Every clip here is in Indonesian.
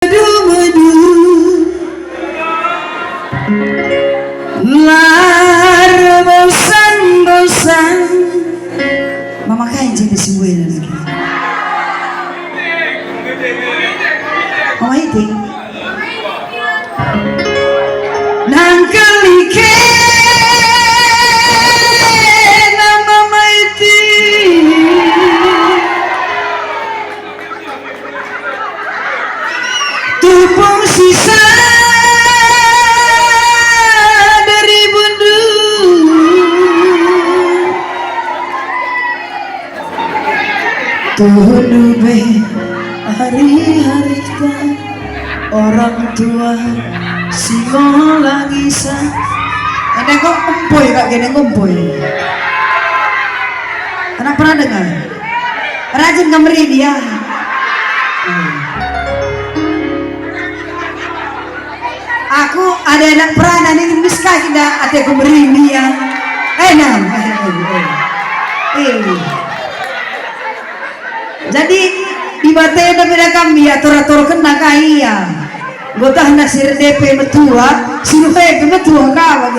Madu lar bosan-bosan mama kain jadi semua lagi mama itu nang kelike nama maiti tupung sisa dari bundu tunu be hari-hari orang tua si lagi sa ada kok kumpoy kak gini kumpoy anak pernah dengar rajin kemeri dia aku ada anak peranan ini miska kita ada kemeri dia enam jadi di batena beda kami atur-atur kena kaya gotah nasir DP metua sinuhe metua kawa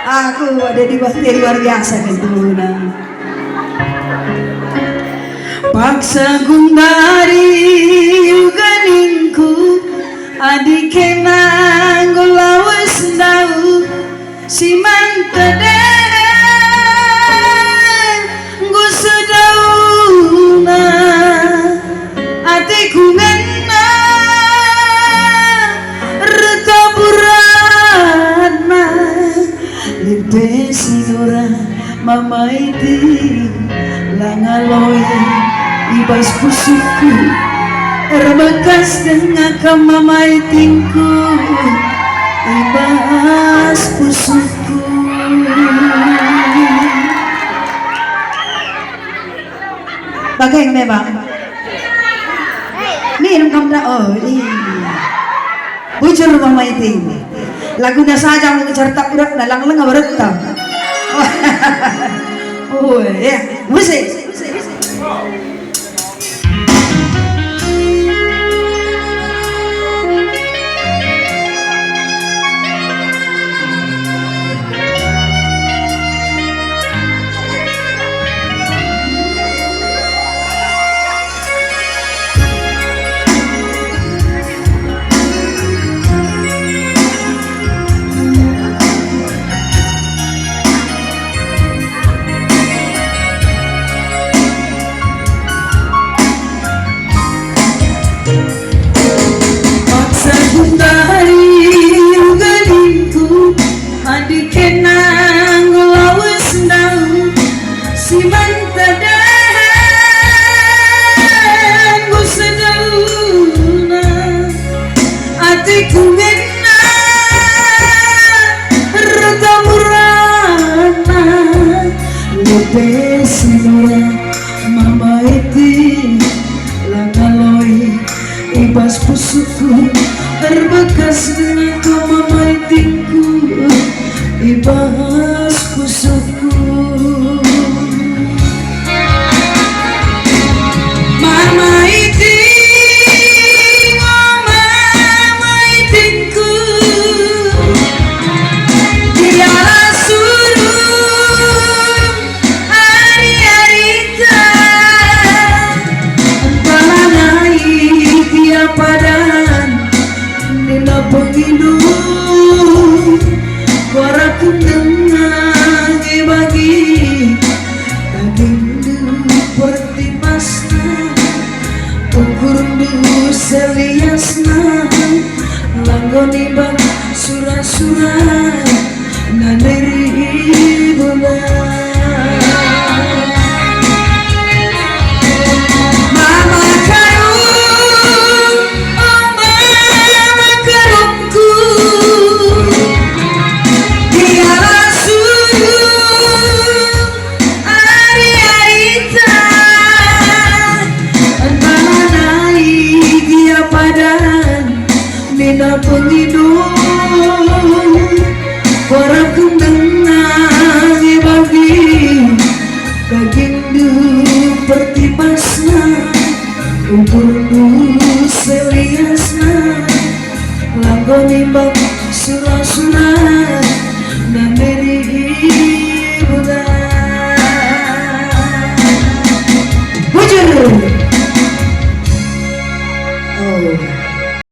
aku ada di bahteri luar biasa gitu nah paksa gundari uganinku adike manggolawas dau si mantade gusudauna atiku ngena retaburana lipe sinura mama iti langaloi ibas pusuku erbekas dengan mama itinku ibas pusuku bagai memang minum kamu oh iya bujur mama iting lagunya saja mau cerita urat dalang lengah beretam oh ya musik mama iti langaloi ibas pusuku terbekas dengan mama itinku ibas pusuku mama iti mama itinku seliasna langgoni bang surah-surah nandiri bulan mama karung oh mama karungku dialah suruh hari-hari nina pengidung para kendang bagi daging du pertibasna ukur timbang surah-surah nane